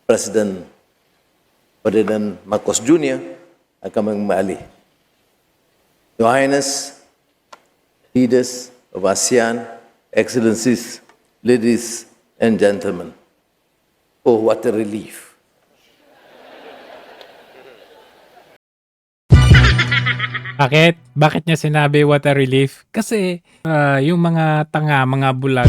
President Ferdinand Marcos Jr. akan kembali. Your Highness, leaders of ASEAN, Excellencies, ladies and gentlemen, oh, what a relief. Bakit? Bakit niya sinabi what a relief? Kasi yung mga tanga, mga bulag,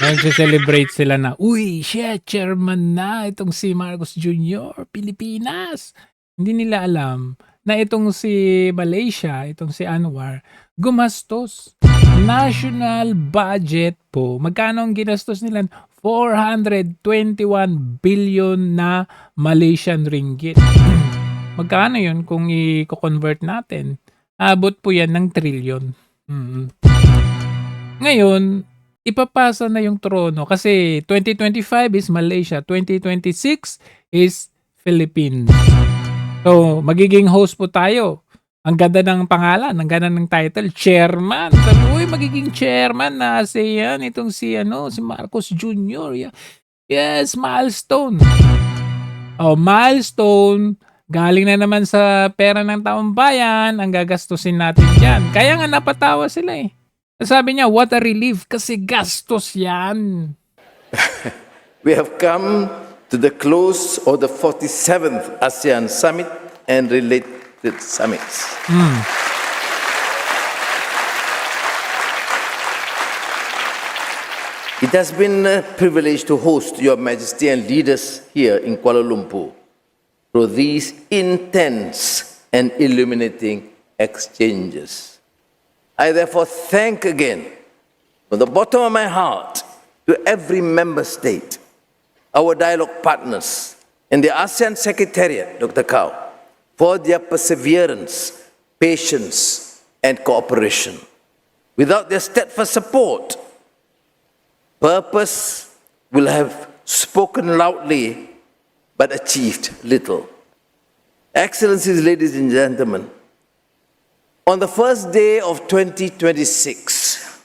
nagse-celebrate sila na, uy, shit, chairman na itong si Marcos Jr., Pilipinas. Hindi nila alam na itong si Malaysia, itong si Anwar, gumastos. National budget po. Magkano ang ginastos nila? 421 billion na Malaysian ringgit. Magkano yun kung i-convert natin? Abot po yan ng trillion. Ngayon, ipapasa na yung trono kasi 2025 is Malaysia, 2026 is Philippines. So, magiging host po tayo. Ang ganda ng pangalan, ang ganda ng title, chairman. Sabi, uy, magiging chairman na ASEAN itong si Marcos Jr. Yes, milestone. Oh, milestone. Galing na naman sa pera ng taong bayan, ang gagastusin natin dyan. Kaya nga napatawa sila eh. Sabi niya, what a relief kasi gastos yan. We have come to the close of the 47th ASEAN Summit and related summits. It has been a privilege to host Your Majesty and leaders here in Kuala Lumpur through these intense and illuminating exchanges. I therefore thank again, from the bottom of my heart, to every member state, our dialogue partners, and the ASEAN Secretariat, Dr. Kao, for their perseverance, patience, and cooperation. Without their steadfast support, purpose will have spoken loudly but achieved little. Excellencies, ladies and gentlemen, on the first day of 2026,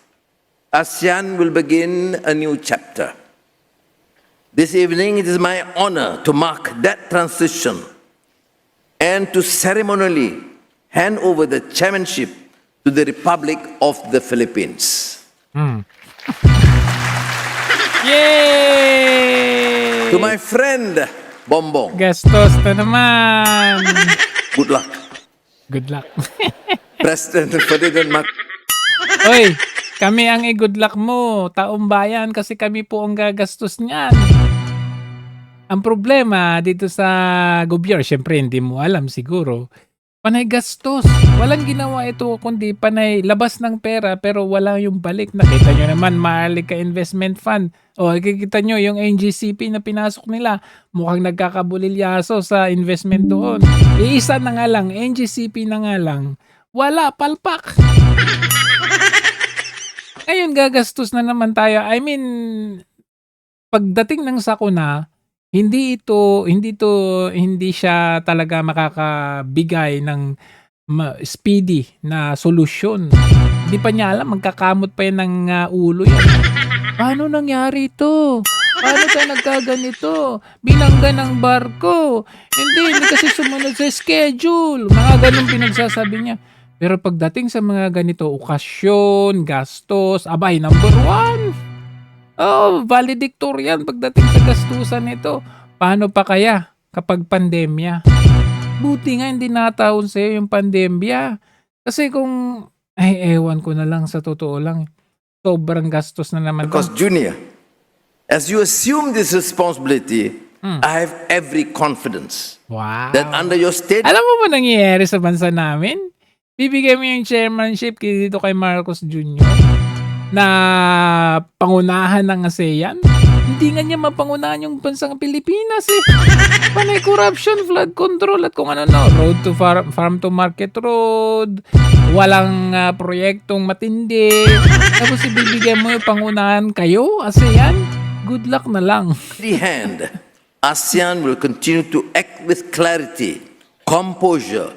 ASEAN will begin a new chapter. This evening, it is my honor to mark that transition and to ceremonially hand over the chairmanship to the Republic of the Philippines. Yay! To my friend, Bongbong, Gastos na naman. good luck. Good luck. President Ferdinand Marcos. Oy, kami ang i-good luck mo, taong bayan, kasi kami po ang gagastos niyan. Ang problema dito sa gobyerno, syempre hindi mo alam siguro, panay gastos. Walang ginawa ito kundi panay labas ng pera pero wala yung balik. Nakita nyo naman, Maharlika Investment Fund. O, kikita nyo yung NGCP na pinasok nila. Mukhang nagkakabulilyaso sa investment doon. Iisa na nga lang, NGCP na nga lang. Wala, palpak. Ngayon, gagastos na naman tayo. I mean, pagdating ng sakuna, hindi siya talaga makakabigay ng speedy na solusyon. Hindi pa niya alam, magkakamot pa yan ng ulo yan. Paano nangyari ito? Paano tayo nagkaganito? Binangga ng barko. Hindi kasi sumunod sa schedule. Mga ganun pinagsasabi niya. Pero pagdating sa mga ganito, okasyon, gastos, abay, number one. Oh, valedictorian pagdating sa gastusan nito. Paano pa kaya kapag pandemya? Buti nga hindi natahon sa'yo yung pandemya. Kasi kung, ewan ko na lang sa totoo lang. Sobrang gastos na naman. Marcos Jr., as you assume this responsibility, I have every confidence Wow. that under your state, Alam mo ba nangyayari sa bansa namin? Bibigay mo yung chairmanship dito kay Marcos Jr. na pangunahan ng ASEAN. Hindi nga niya mapangunahan yung bansang Pilipinas eh. Panay corruption, flood control at kung ano road to farm to market road, walang proyektong matindi. Tapos ibibigay mo yung pangunahan kayo, ASEAN? Good luck na lang. the hand, ASEAN will continue to act with clarity, composure,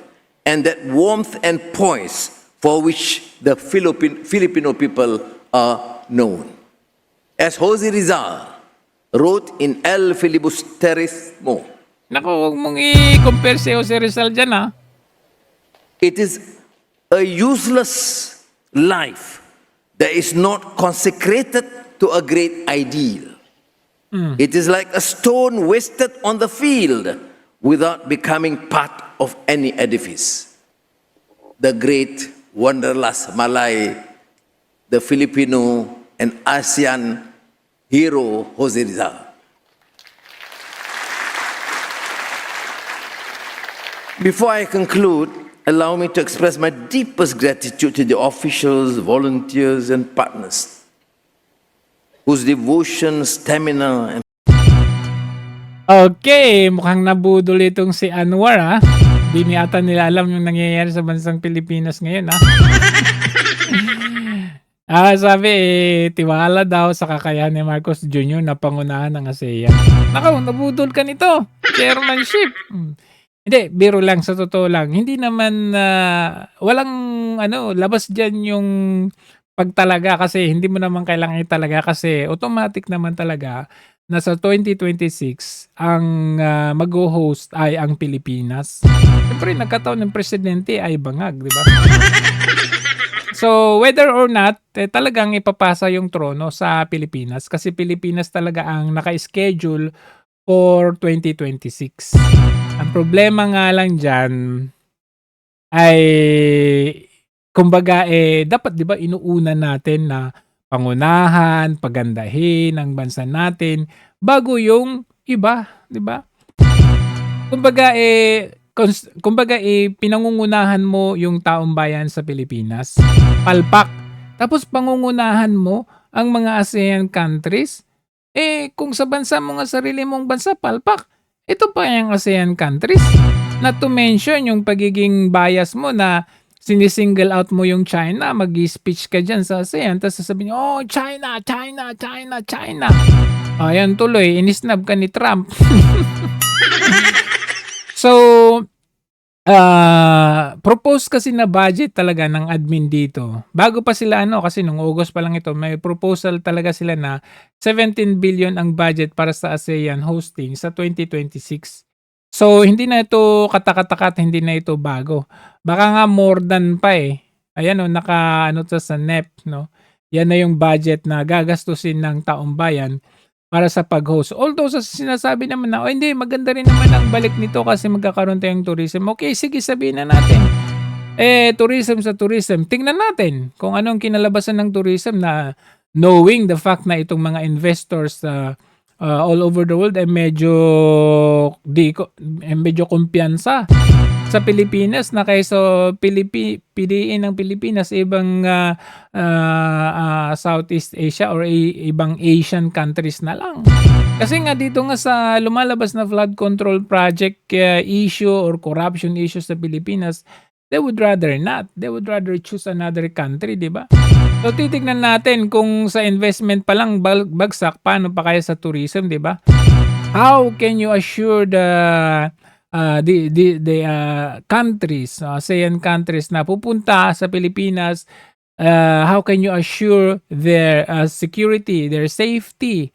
and that warmth and poise for which the Filipino people are known. As Jose Rizal, wrote in El Filibusterismo, Naku, huwag mong i-compare si Jose Rizal dyan, ha? it is a useless life that is not consecrated to a great ideal. It is like a stone wasted on the field without becoming part of any edifice. The great Wanderlust Malay, the Filipino and ASEAN hero Jose Rizal. Before I conclude, allow me to express my deepest gratitude to the officials, volunteers, and partners whose devotion, stamina, and Okay, mukhang nabudol itong si Anwar, ha? Di niya ata nila alam yung nangyayari sa bansang Pilipinas ngayon, ha? Sabi, tiwala daw sa kakayahan ni Marcos Jr. na pangunahan ng ASEAN. Nakaw, nabudol ka nito. Chairmanship. Hindi, biro lang, sa totoo lang. Hindi naman, walang, labas dyan yung pagtalaga kasi hindi mo naman kailangan italaga kasi automatic naman talaga na sa 2026, ang mag-host ay ang Pilipinas. Siyempre, nagkataon ng presidente ay bangag, di ba? So, whether or not, talagang ipapasa yung trono sa Pilipinas kasi Pilipinas talaga ang naka-schedule for 2026. Ang problema nga lang dyan ay, kumbaga, dapat, di ba, inuuna natin na pangunahan, pagandahin ang bansa natin bago yung iba, di ba? Kumbaga, pinangungunahan mo yung taong bayan sa Pilipinas, palpak. Tapos pangungunahan mo ang mga ASEAN countries. Kung sa bansa mo nga sarili mong bansa, palpak. Ito pa yung ASEAN countries. Not to mention yung pagiging bias mo na sinisingle out mo yung China, mag-speech ka dyan sa ASEAN, tapos sasabihin, oh, China, China, China, China. Ayan tuloy, inisnab ka ni Trump. So, propose kasi na budget talaga ng admin dito. Bago pa sila kasi nung August pa lang ito, may proposal talaga sila na 17 billion ang budget para sa ASEAN hosting sa 2026. So, hindi na ito katakatakat, hindi na ito bago. Baka nga more than pa Ayan to sa NEP, no? Yan na yung budget na gagastusin ng taong bayan para sa pag-host. Although sinasabi naman na, hindi, maganda rin naman ang balik nito kasi magkakaroon tayong tourism. Okay, sige, sabihin na natin. Tourism sa tourism. Tingnan natin kung anong kinalabasan ng tourism na knowing the fact na itong mga investors all over the world ay medyo kumpiyansa sa Pilipinas na kaysa piliin ng Pilipinas ibang Southeast Asia or ibang Asian countries na lang. Kasi nga dito nga sa lumalabas na flood control project issue or corruption issue sa Pilipinas, they would rather not. They would rather choose another country, di ba? So titignan natin kung sa investment pa lang bagsak, paano pa kaya sa tourism, di ba? How can you assure the countries, ASEAN countries na pupunta sa Pilipinas, how can you assure their security, their safety?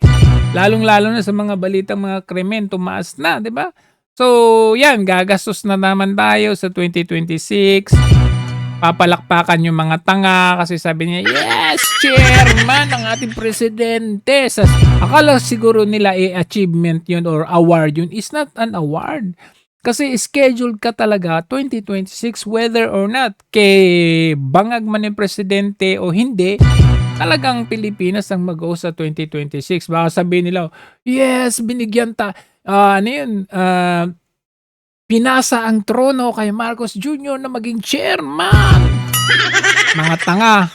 Lalong-lalo na sa mga balitang mga krimen, tumaas na, di ba? So, yan, gagastos na naman tayo sa 2026. Papalakpakan yung mga tanga kasi sabi niya, yes, chairman ng ating presidente. Akala siguro nila achievement yun or award yun. It's not an award. Kasi scheduled ka talaga 2026 whether or not kay bangag man yung presidente o hindi, talagang Pilipinas ang mag-host sa 2026. Baka sabihin nila, yes, binigyan pinasa ang trono kay Marcos Jr. na maging chairman. Mga tanga.